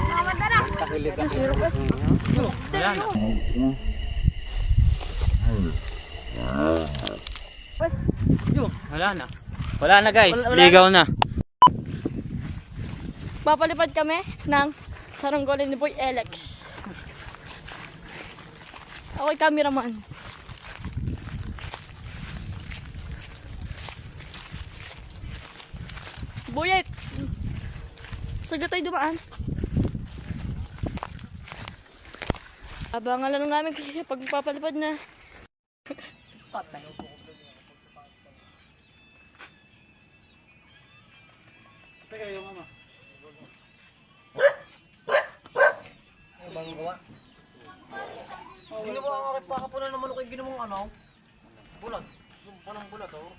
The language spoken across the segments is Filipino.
Nakamanda na. Takilid ako. Wala na. Wala na. Wala na guys, ligaw na. Papalipad kami ng saranggola ni Boy Alex. Ako'y cameraman. Boyet! Sagat tayo dumaan. Abangan lang namin kasi pag papalipad na. Patay ko. Sige kayo mama. Ano bang gawa? Hindi mo ang pakapunan naman ako yung ginamong ano? Bulat. Panang bulat oh.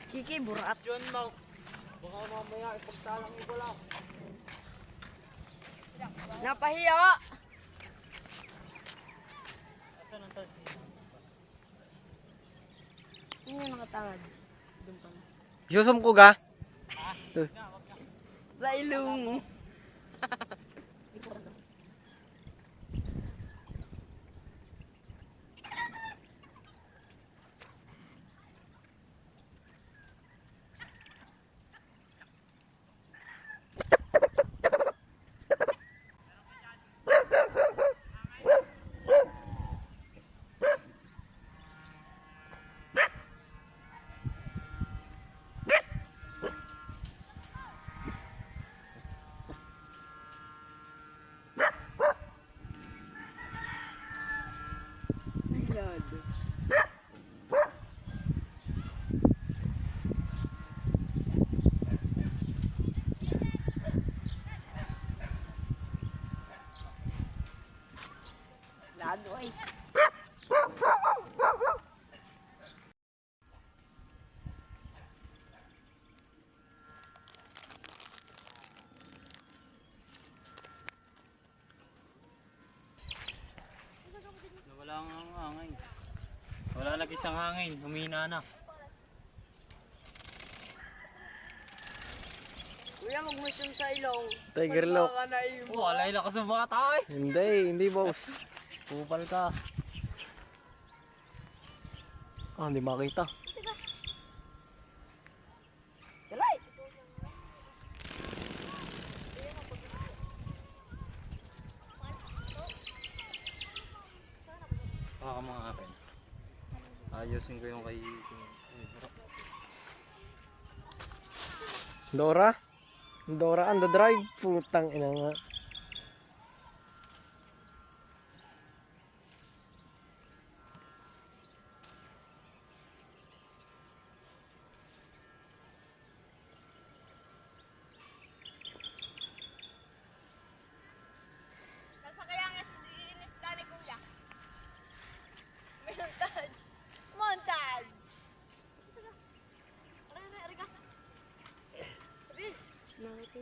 Kiki, burat. John Mau. Baka mamaya ipagtalang ko lang. Napahiya! Asan ang tansi? Ano yung nakatangad? Doon pa na. Isusum ko ga? Sa ilong. Lado ay. Wala ang hangin. Wala lagi isang hangin, humina na. Kuya, mag-mushroom sa ilong. Tiger lock. Oh, alay na ka sa bata eh. Hindi boss. Pupal ka. Ah, hindi makita. Dalay! Baka mga akin. Ayusin ko yung kay... Dora? Dora on the drive. Putang ina nga. Nasa kaya nga inisda ni Kuya. Montage! Montage! Arika! Nakita.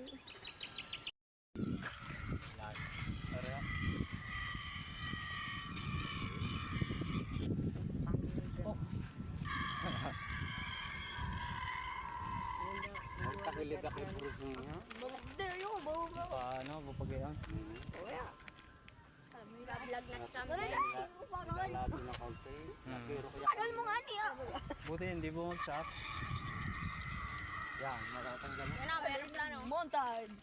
Takilid ako yung puro niya. There yung bawa. Paano, bupagayan? Kuya. Vlog na si kami. Lalo na kaunti. Pero kaya Tagal mo nga niya. Buti hindi bumagsak. yan, matatanggal mo. Yan na, meron plano. Montage!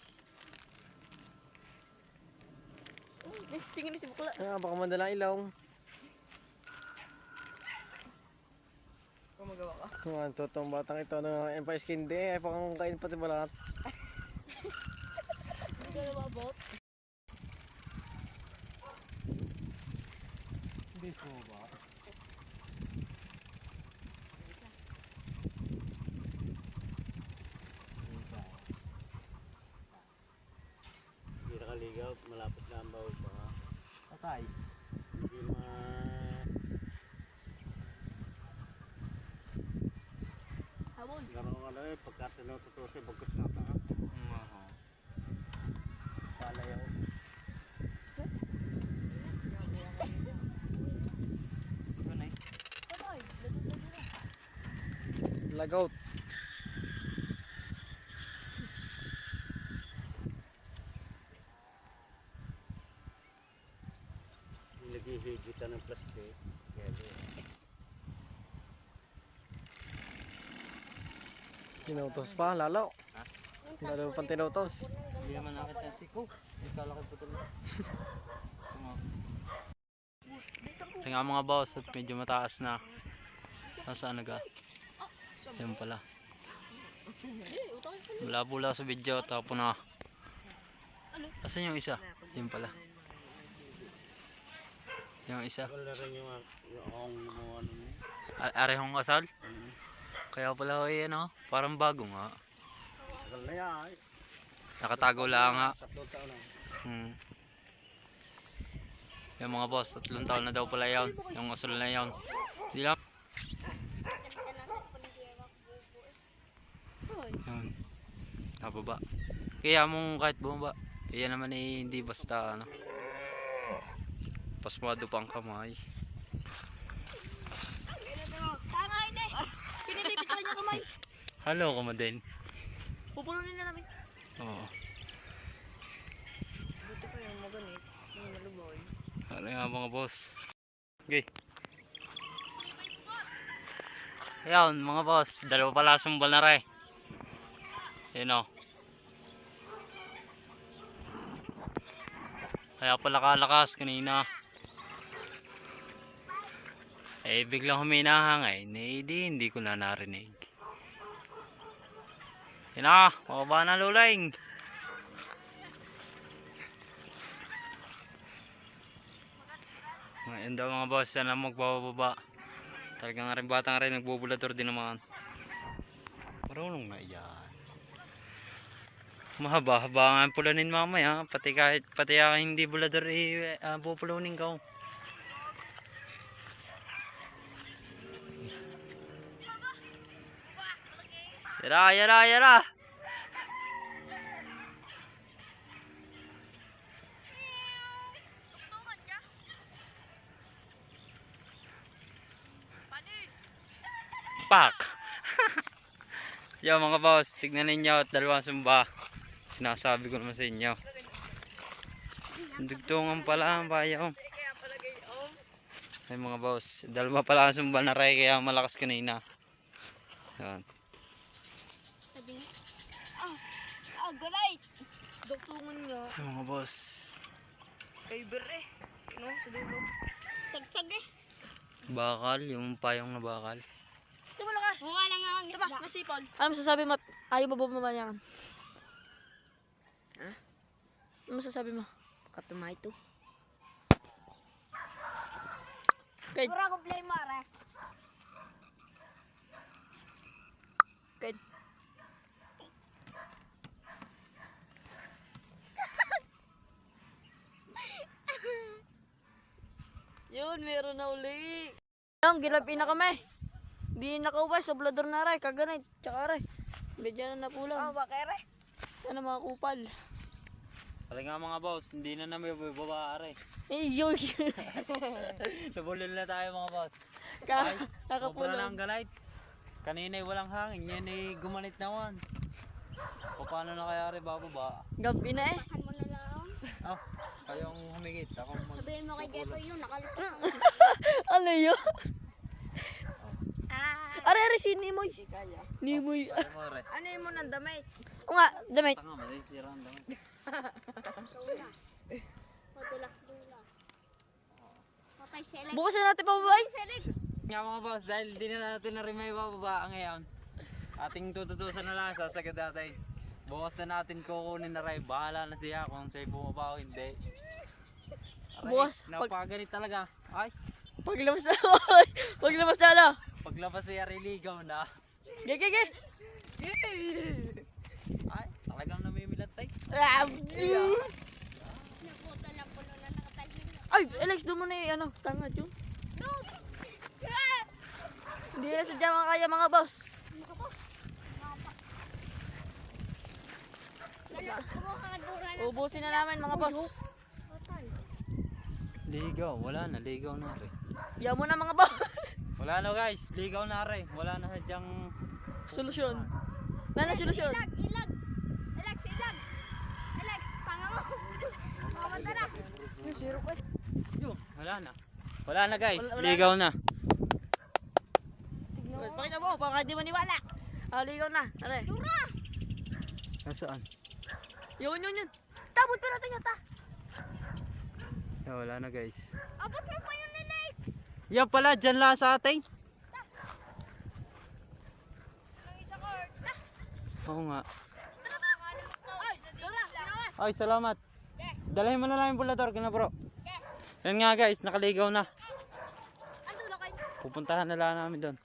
Miss, tingin ni si Bukla. Ah, baka madalang ilaw. Gumagawa ka. Ang totoong batang ito na empire skin day ay pang kain pati balat. Hindi ka nababot. Hindi po ba? Hindi nakaligaw, malapit na ang bawal pa. Patay. Hindi Habon. naroon ano eh, pagka tinututusin, bagkot na ta. Palayaw. Ito na eh. Lagout. Naghihigitan ng plastic. Kaya Tinutos pa, lalo. Lalo pang tinutos. Hindi naman nakita si Ko. Hindi kalaki po tuloy. Ito nga mga boss at medyo mataas na. Nasaan naga? Yan pala. Malabo lang sa video tapos na. Asan yung isa? Yan pala. Yung isa. wala rin yung mga ano niya. Arehong asal? Kaya pala ko yan oh. Parang bago nga. Tagal na yan. Nakatago lang nga. 3 taon na. Yung mga boss, 3 taon na daw pala yun. Yung asal na yun. Hindi lang. Yun. Nababa. Kaya mong kahit bumaba. Kaya naman eh, hindi basta ano. Pasmado pa ang kamay. Tangay na eh. Pinilipit ko niya kamay. Hello, kumadin. Pupulunin na namin. Oo. Buti pa yung maganit. Yung naluboy. Ano nga mga boss. Okay. Ayan mga boss. Dalawa pala sumbal na rin. Yun o. Kaya pala kalakas kanina. Eh biglang humina hangay. Hindi ko na narinig. Yan na. Makaba na luling. Ngayon daw mga boss, yan ang magbababa. Talagang nga rin batang rin, nagbubulador din naman. Marunong na yan. Mahaba-haba nga ang pulanin mamaya. Pati hindi bulador, pupulunin ka. Yara! Pak! Yo mga boss, tignan ninyo at dalawang sumba. Sinasabi ko naman sa inyo. Dugtungan pala ang bayaw. Ay mga boss, dalawa pala ang sumba na ray kaya malakas kanina. Yan. Galay! Dugtungan niya. Ay mga boss. Fiber eh. Ano? Sa dulo. Tagtag eh. Bakal, yung payong na bakal. Ito malakas. Mukha lang ang isda. Diba? Nasipol. Ano masasabi mo? Ayaw mo bumaba yan? Ha? Ano masasabi mo? Katumay ito. Kain. Pura ko play mara. Kain. Yun, meron na uli. Ang gilapi na kami. Di nakauwas sa blador na rin. Kaganay. Tsaka rin. Medyo na napulang. Bakit rin? Ano mga kupal. Pala nga mga boss, hindi na namin babaare. Eh, yoy. Nabulol na tayo mga boss. Wala Kakapulong. na ang galay. Kanina walang hangin, yan ay gumanit naman. O paano na kaya rin bababa? Gabi na eh. Oh, kayong humigit. Ako Sabihin mo kay Jepo yun, nakalipot. Ano yun? Are, si Nimoy. Nimoy. Ano yun mo ng damit? O nga, damit. Tanga, malisira ang damit. Madulas-dulas. Patay select. Bukas na natin pababay. Select. Nga mga boss, dahil di na natin na rin may bababa ngayon. Ating tututusan na lang, sasagad natin. Bukas na natin kukunin na rin. Bahala na siya kung sa'yo bumaba o hindi. Aray, Bukas, napaganit talaga. Ay, Paglabas na. Paglabas na ano. paglabas siya riligaw na. Gege. Ay, talagang namimilantay. Naputa na puno na nakatalhin. Ay, Alex, doon mo na ano. Tanga yun. Hindi na sadya mga kaya mga boss. Ubusin na namin mga boss. Ligaw, wala na, ligaw na rin. Yaw mo na mga boss. Wala na guys, ligaw na rin. Wala na sadyang solusyon. Wala na solusyon. Ilag. Alex, ilag. Alex, panga mo. Mamanta na. Yung zero ko eh. Wala na. Wala na guys, Wala ligaw na. Pakita mo, baka di maniwala. Ligaw na. Aray. Nasaan? Yun. Tabot pa natin yata. Wala na guys. Abot mo pa yun ni Alex. Yan pala, dyan lang sa atin. Oo nga. Ay, salamat. Dalahin mo na lang yung bulador, kina bro. Yan nga guys, nakaligaw na. Pupuntahan na lang namin doon.